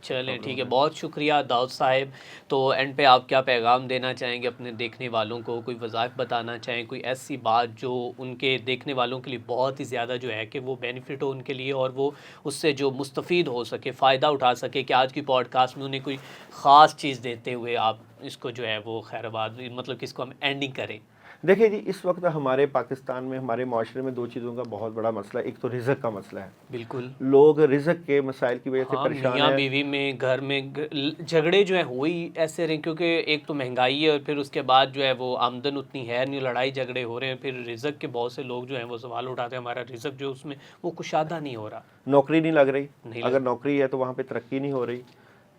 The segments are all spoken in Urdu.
چلیں ٹھیک ہے، بہت شکریہ داؤد صاحب۔ تو اینڈ پہ آپ کیا پیغام دینا چاہیں گے اپنے دیکھنے والوں کو؟ کوئی وظائف بتانا چاہیں، کوئی ایسی بات جو ان کے دیکھنے والوں کے لیے بہت ہی زیادہ جو ہے کہ وہ بینیفٹ ہو ان کے لیے، اور وہ اس سے جو مستفید ہو سکے، فائدہ اٹھا سکے، کہ آج کی پوڈ کاسٹ میں انہیں کوئی خاص چیز دیتے ہوئے آپ اس کو جو ہے وہ خیر آباد، مطلب کہ اس کو ہم اینڈنگ کریں؟ دیکھیں جی، اس وقت ہمارے پاکستان میں، ہمارے معاشرے میں دو چیزوں کا بہت بڑا مسئلہ ہے۔ ایک تو رزق کا مسئلہ ہے، بالکل، لوگ رزق کے مسائل کی وجہ سے ہاں، پریشان میاں ہیں۔ بیوی میں، گھر میں جھگڑے جو ہیں وہی ایسے رہے، کیونکہ ایک تو مہنگائی ہے، اور پھر اس کے بعد جو ہے وہ آمدن اتنی ہے نہیں، لڑائی جھگڑے ہو رہے ہیں، پھر رزق کے بہت سے لوگ جو ہیں وہ سوال اٹھاتے ہیں ہمارا رزق جو اس میں وہ کشادہ نہیں ہو رہا، نوکری نہیں لگ رہی، نہیں اگر لگ نوکری ہے تو وہاں پہ ترقی نہیں ہو رہی،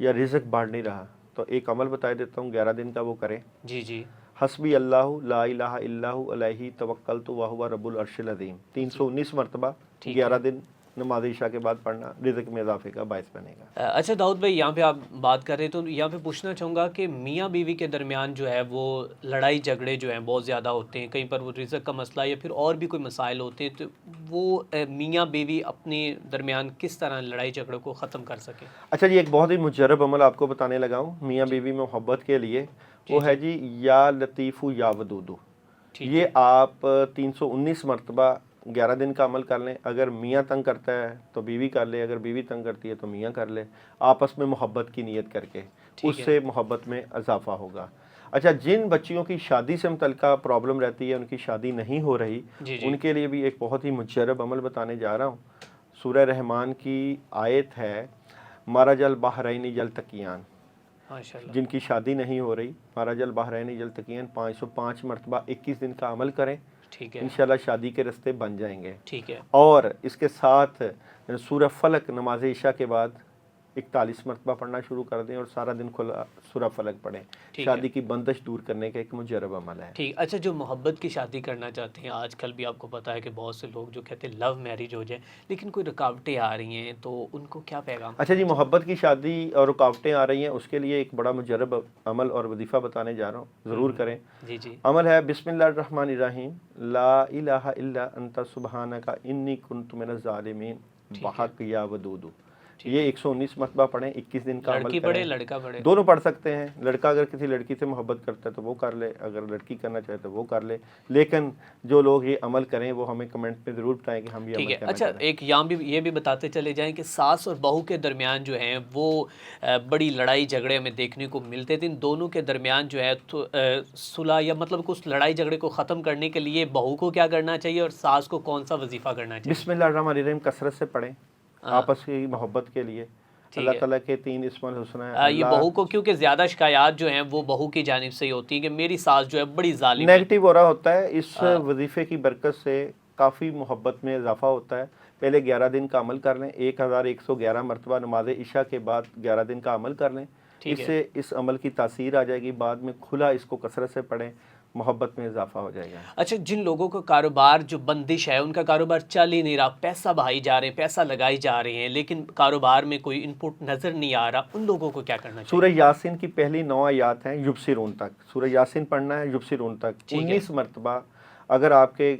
یا رزق بڑھ نہیں رہا۔ تو ایک عمل بتا دیتا ہوں، 11 دن کا وہ کریں۔ جی جی، حسبی اللہ لا الہ الا ہو علیہ توکلت وہو رب العرش العظیم، 319 مرتبہ ٹھیک 11 ہے۔ دن نماز عشاء کے بعد پڑھنا رزق میں اضافے کا باعث بنے گا۔ اچھا داؤد بھائی، یہاں پہ آپ بات کر رہے تو یہاں پہ پوچھنا چاہوں گا کہ میاں بیوی کے درمیان جو ہے وہ لڑائی جھگڑے جو ہیں بہت زیادہ ہوتے ہیں، کہیں پر وہ رزق کا مسئلہ یا پھر اور بھی کوئی مسائل ہوتے ہیں، تو وہ میاں بیوی اپنے درمیان کس طرح لڑائی جھگڑوں کو ختم کر سکیں؟ اچھا جی، ایک بہت ہی مجرب عمل آپ کو بتانے لگا ہوں میاں بیوی میں محبت کے لیے، وہ ہے جی یا لطیف یا ودود۔ ٹھیک یہ ہے، آپ 319 مرتبہ 11 دن کا عمل کر لیں۔ اگر میاں تنگ کرتا ہے تو بیوی کر لے، اگر بیوی تنگ کرتی ہے تو میاں کر لے، آپس میں محبت کی نیت کر کے، اس سے محبت میں اضافہ ہوگا۔ اچھا، جن بچیوں کی شادی سے متعلقہ پرابلم رہتی ہے، ان کی شادی نہیں ہو رہی، جی ان کے لیے بھی ایک بہت ہی مجرب عمل بتانے جا رہا ہوں۔ سورہ رحمان کی آیت ہے مرج البحرین یلتقیان، ماشاء اللہ، جن کی شادی نہیں ہو رہی، مرج البحرین یلتقیان 505 مرتبہ 21 دن کا عمل کریں، ٹھیک ہے، انشاءاللہ شادی کے رستے بن جائیں گے۔ ٹھیک ہے، اور اس کے ساتھ سورہ فلق نماز عشاء کے بعد 41 مرتبہ پڑھنا شروع کر دیں، اور سارا دن کھلا سورہ فلق پڑھیں۔ ٹھیک ہے، شادی کی بندش دور کرنے کا ایک مجرب عمل ہے۔ ٹھیک۔ اچھا، جو محبت کی شادی کرنا چاہتے ہیں، آج کل بھی آپ کو پتہ ہے کہ بہت سے لوگ جو کہتے ہیں لو میرج ہو جائے، لیکن کوئی رکاوٹیں آ رہی ہیں، تو ان کو کیا پیغام اچھا جی، دینا چاہیں؟ محبت کی شادی اور رکاوٹیں آ رہی ہیں، اس کے لیے ایک بڑا مجرب عمل اور وظیفہ بتانے جا رہا ہوں، ضرور کریں۔ جی جی، عمل ہے بسم اللہ الرحمن الرحیم، لا الہ الا انت سبحانک انی کنت من الظالمین بحق یا ودود۔ یہ 119 مرتبہ پڑھیں، 21 دن کا عمل لڑکی کریں۔ پڑھے لڑکا پڑھے؟ دونوں پڑھ سکتے ہیں، لڑکا اگر کسی لڑکی سے محبت کرتا ہے تو وہ کر لے، اگر لڑکی کرنا چاہے تو وہ کر لے، لیکن جو لوگ یہ عمل کریں وہ ہمیں کمنٹ میں ضرور بتائیں کہ ہم یہ ٹھیک عمل ہے۔ کرنا اچھا، چاہ رہے ہیں۔ ایک یہاں بھی یہ بھی بتاتے چلے جائیں کہ ساس اور بہو کے درمیان جو ہیں وہ بڑی لڑائی جھگڑے ہمیں دیکھنے کو ملتے تھے، ان دونوں کے درمیان جو ہے تو صلح یا مطلب اس لڑائی جھگڑے کو ختم کرنے کے لیے بہو کو کیا کرنا چاہیے اور ساس کو کون سا وظیفہ کرنا چاہیے؟ بسم اللہ الرحمن الرحیم کثرت سے پڑھیں، آپس کی محبت کے لیے۔ اللہ تعالیٰ کے 3 اسم الحسنی ہیں۔ یہ بہو کو، کیونکہ زیادہ شکایات جو ہیں وہ بہو کی جانب سے ہی ہوتی ہیں کہ میری ساس جو ہے بڑی ظالم ہے۔ نیگیٹو ہو رہا ہوتا ہے، اس وظیفے کی برکت سے کافی محبت میں اضافہ ہوتا ہے۔ پہلے 11 دن کا عمل کر لیں، 1111 مرتبہ نماز عشاء کے بعد 11 دن کا عمل کر لیں، اس سے اس عمل کی تاثیر آ جائے گی، بعد میں کھلا اس کو کثرت سے پڑھیں، محبت میں اضافہ ہو جائے گا۔ اچھا، جن لوگوں کا کاروبار جو بندش ہے، ان کا کاروبار چل ہی نہیں رہا، پیسہ بہائی جا رہے ہیں، پیسہ لگائی جا رہے ہیں، لیکن کاروبار میں کوئی ان پٹ نظر نہیں آ رہا، ان لوگوں کو کیا کرنا چاہیے؟ سورہ یاسین کی پہلی 9 آیات ہیں یبصرون تک، سورہ یاسین پڑھنا ہے یبصرون تک 19 مرتبہ۔ اگر آپ کے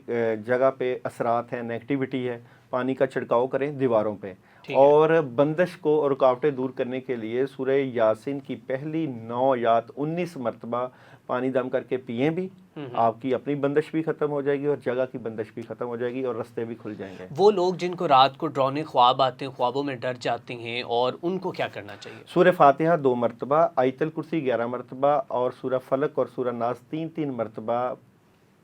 جگہ پہ اثرات ہیں، نیگیٹیوٹی ہے، پانی کا چھڑکاؤ کریں دیواروں پہ، اور بندش کو اور رکاوٹیں دور کرنے کے لیے سورہ یاسین کی پہلی 9 آیات 19 مرتبہ پانی دم کر کے پئیں بھی، آپ کی اپنی بندش بھی ختم ہو جائے گی اور جگہ کی بندش بھی ختم ہو جائے گی اور رستے بھی کھل جائیں گے۔ وہ لوگ جن کو رات کو ڈراؤنے خواب آتے ہیں، خوابوں میں ڈر جاتے ہیں، اور ان کو کیا کرنا چاہیے؟ سورہ فاتحہ 2 مرتبہ، آیت الکرسی 11 مرتبہ، اور سورہ فلق اور سورہ ناس 3 مرتبہ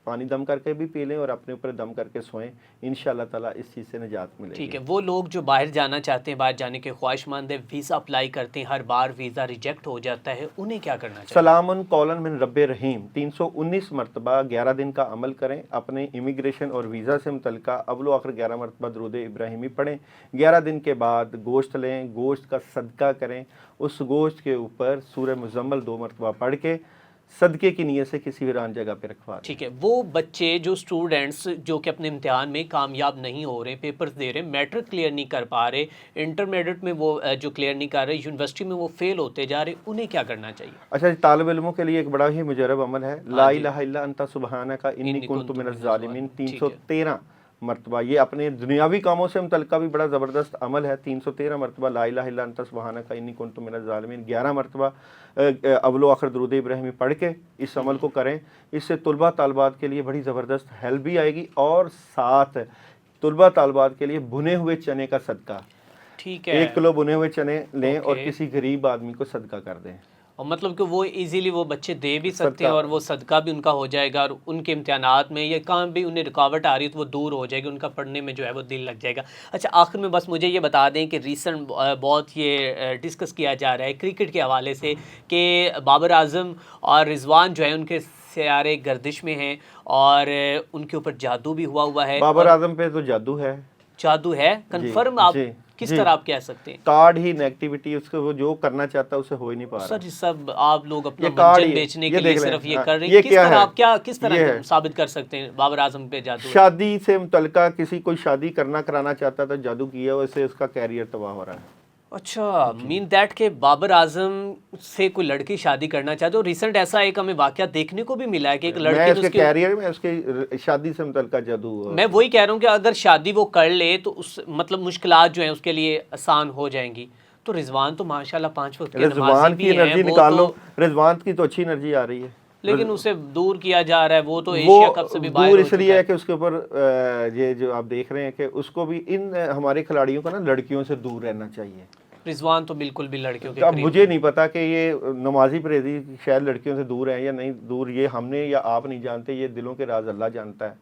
پانی دم کر کے بھی پی لیں اور اپنے اوپر دم کر کے سوئیں، انشاءاللہ تعالیٰ اس چیز سے نجات ملے گی۔ ٹھیک ہے۔ وہ لوگ جو باہر جانا چاہتے ہیں، باہر جانے کے خواہش مند ہیں، ویزا اپلائی کرتے ہیں، ہر بار ویزا ریجیکٹ ہو جاتا ہے، انہیں کیا کرنا چاہیے؟ سلام قولا من رب رحیم 319 مرتبہ 11 دن کا عمل کریں، اپنے امیگریشن اور ویزا سے متعلقہ اول و آخر 11 مرتبہ درود ابراہیمی پڑھیں۔ 11 دن کے بعد گوشت لیں، گوشت کا صدقہ کریں، اس گوشت کے اوپر سورہ مزمل 2 مرتبہ پڑھ کے صدقے کی نیت سے کسی ویران جگہ پہ رکھوا دیں۔ ٹھیک ہے۔ وہ بچے جو اسٹوڈنٹس جو کہ اپنے امتحان میں کامیاب نہیں ہو رہے، پیپرز دے رہے، میٹرک کلیئر نہیں کر پا رہے، انٹرمیڈیٹ میں وہ جو کلیئر نہیں کر رہے، یونیورسٹی میں وہ فیل ہوتے جا رہے، انہیں کیا کرنا چاہیے؟ اچھا جی، طالب علموں کے لیے ایک بڑا ہی مجرب عمل ہے لا الہ الا انت سبحانک انی کنت من الظالمین 313 مرتبہ یہ اپنے دنیاوی کاموں سے متعلقہ بھی بڑا زبردست عمل ہے. 313 مرتبہ لا الہ الا انت سبحانک انی کنت من الظالمین, 11 مرتبہ اول و آخر درود ابراہیمی پڑھ کے اس عمل کو کریں. اس سے طلبہ طالبات کے لیے بڑی زبردست ہیلپ بھی آئے گی, اور ساتھ طلبہ طالبات کے لیے بھنے ہوئے چنے کا صدقہ, ٹھیک ہے, 1 کلو بھنے ہوئے چنے لیں اور کسی غریب آدمی کو صدقہ کر دیں. اور مطلب کہ وہ ایزیلی وہ بچے دے بھی سکتے ہیں اور وہ صدقہ بھی ان کا ہو جائے گا, اور ان کے امتحانات میں یا کام بھی انہیں رکاوٹ آ رہی ہے تو وہ دور ہو جائے گی, ان کا پڑھنے میں جو ہے وہ دل لگ جائے گا. اچھا آخر میں بس مجھے یہ بتا دیں کہ ریسنٹ بہت یہ ڈسکس کیا جا رہا ہے کرکٹ کے حوالے سے کہ بابر اعظم اور رضوان جو ہے ان کے سیارے گردش میں ہیں اور ان کے اوپر جادو بھی ہوا ہے. بابر اعظم پہ تو جادو ہے, جادو ہے کنفرم, آپ کس طرح آپ کہہ سکتے ہیں؟ کارڈ ہی نیگیٹیوٹی, اس کو وہ جو کرنا چاہتا ہے اسے ہو ہی نہیں پا رہا. سر سب آپ لوگ اپنا منجن بیچنے کے لیے صرف یہ کر رہے ہیں, کس طرح ثابت کر سکتے ہیں بابر اعظم پہ جادو؟ شادی سے متعلقہ کسی کوئی شادی کرانا چاہتا تھا, جادو کیا, اسے اس کا کیریئر تباہ ہو رہا ہے. اچھا, مین دیٹ کہ بابر اعظم سے کوئی لڑکی شادی کرنا چاہتے ہو. ریسنٹ ایسا ایک ہمیں واقعہ دیکھنے کو بھی ملا ہے کہ ایک لڑکی اس کے کیریئر میں اس کے شادی سے متعلقہ جادو ہوا. میں وہی کہہ رہا ہوں کہ اگر شادی وہ کر لے تو اس مطلب مشکلات جو ہیں اس کے لیے آسان ہو جائیں گی. تو رضوان تو ماشاءاللہ 5 وقت کے رضوان کی انرجی نکال لو, رضوان کی تو اچھی انرجی آ رہی ہے, لیکن اسے دور کیا جا رہا ہے. وہ تو ایشیا کپ سے بھی باہر دور اس لیے ہے کہ اس کے اوپر یہ جو آپ دیکھ رہے ہیں کہ اس کو بھی ان ہمارے کھلاڑیوں کو نا لڑکیوں سے دور رہنا چاہیے. رضوان تو بالکل بھی لڑکیوں کے اب مجھے نہیں پتا کہ یہ نمازی پرہیزی شاید لڑکیوں سے دور ہیں یا نہیں دور, یہ ہم نے یا آپ نہیں جانتے, یہ دلوں کے راز اللہ جانتا ہے.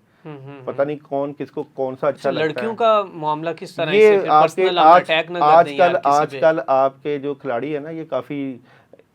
پتہ نہیں کون کس کو کون سا اچھا لگتا ہے. لڑکیوں کا معاملہ کس طرح یہ آج کل آپ کے جو کھلاڑی ہیں نا یہ کافی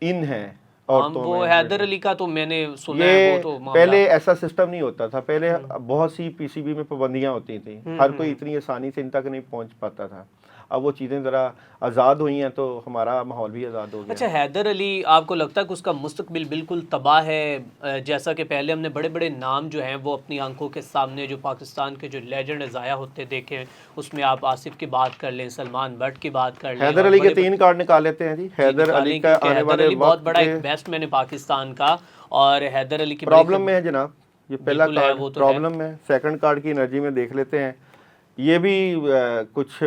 ان ہیں. وہ حیدر علی کا تو میں نے سنا ہے, وہ تو پہلے ایسا سسٹم نہیں ہوتا تھا. پہلے بہت سی پی سی بی میں پابندیاں ہوتی تھیں, ہر کوئی اتنی آسانی سے ان تک نہیں پہنچ پاتا تھا. اب وہ چیزیں ذرا آزاد ہوئی ہیں تو ہمارا ماحول بھی آزاد ہو گیا. اچھا, حیدر علی آپ کو لگتا ہے کہ اس کا مستقبل بالکل تباہ ہے؟ جیسا کہ پہلے ہم نے بڑے بڑے نام جو ہیں وہ اپنی آنکھوں کے سامنے جو پاکستان کے جو لیجنڈ ضائع ہوتے دیکھے, اس میں آپ آصف کی بات کر لیں, سلمان بٹ کی بات کر لیں, حیدر علی کے 3 کارڈ نکال لیتے ہیں جی. حیدر علی کا آنے والے بہت بڑا ایک بیٹس مین ہے پاکستان کا, اور حیدر علی کی پرابلم میں ہے جناب, یہ پہلا کارڈ پرابلم میں. سیکنڈ کارڈ کی انرجی میں دیکھ لیتے ہیں, یہ بھی کچھ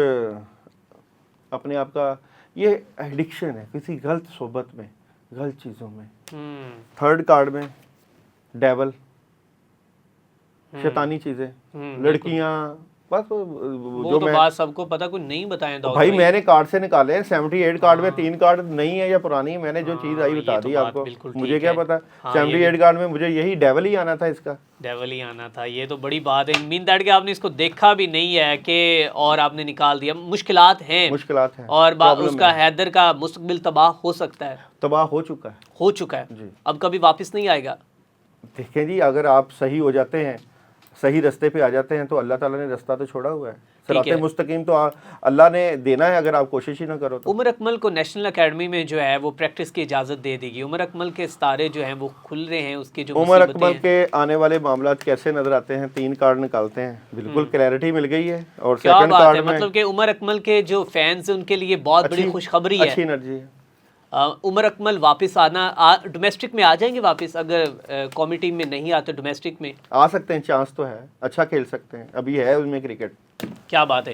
اپنے آپ کا یہ ایڈکشن ہے کسی غلط صحبت میں, غلط چیزوں میں. تھرڈ کارڈ میں ڈیول, شیطانی چیزیں, لڑکیاں, بس جو میں بات سب کو پتا, کوئی نہیں بتائیں بھائی میں نے کارڈ سے نکالے ہیں. 78 کارڈ میں 3 کارڈ نہیں ہے یا پرانی ہے, میں نے جو چیز آئی بتا دی آپ کو, مجھے کیا پتا. 78 کارڈ میں مجھے یہی ڈیول ہی آنا تھا, اس کا ڈیول ہی آنا تھا. یہ تو بڑی بات ہے. مین دیٹ کہ آپ نے اس کو دیکھا بھی نہیں ہے کہ اور آپ نے نکال دیا. مشکلات ہیں اور اس کا حیدر کا مستقبل تباہ ہو سکتا ہے, تباہ ہو چکا ہے جی. اب کبھی واپس نہیں آئے گا. دیکھیں جی, اگر آپ صحیح ہو جاتے ہیں, صحیح رستے پہ آ جاتے ہیں تو اللہ تعالیٰ نے رستہ تو چھوڑا ہوا ہے. صراط مستقیم تو اللہ نے دینا ہے اگر آپ کوشش ہی نہ کرو تو. عمر اکمل کو نیشنل اکیڈمی میں جو ہے وہ پریکٹس کی اجازت دے دی گئی. عمر اکمل کے ستارے جو ہیں وہ کھل رہے ہیں. اس کی جو عمر اکمل کے آنے والے معاملات کیسے نظر آتے ہیں؟ 3 کارڈ نکالتے ہیں, بالکل کلیئرٹی مل گئی ہے. اور سیکنڈ کارڈ میں مطلب کہ عمر اکمل کے جو فینس ہیں ان کے لیے بہت بڑی خوشخبری ہے, اچھی انرجی ہے. عمر اکمل واپس آنا, ڈومیسٹک میں آ جائیں گے واپس. اگر قومی ٹیم میں نہیں آتے ڈومیسٹک میں آ سکتے ہیں, چانس تو ہے, اچھا کھیل سکتے ہیں, ابھی ہے ان میں کرکٹ. کیا بات ہے.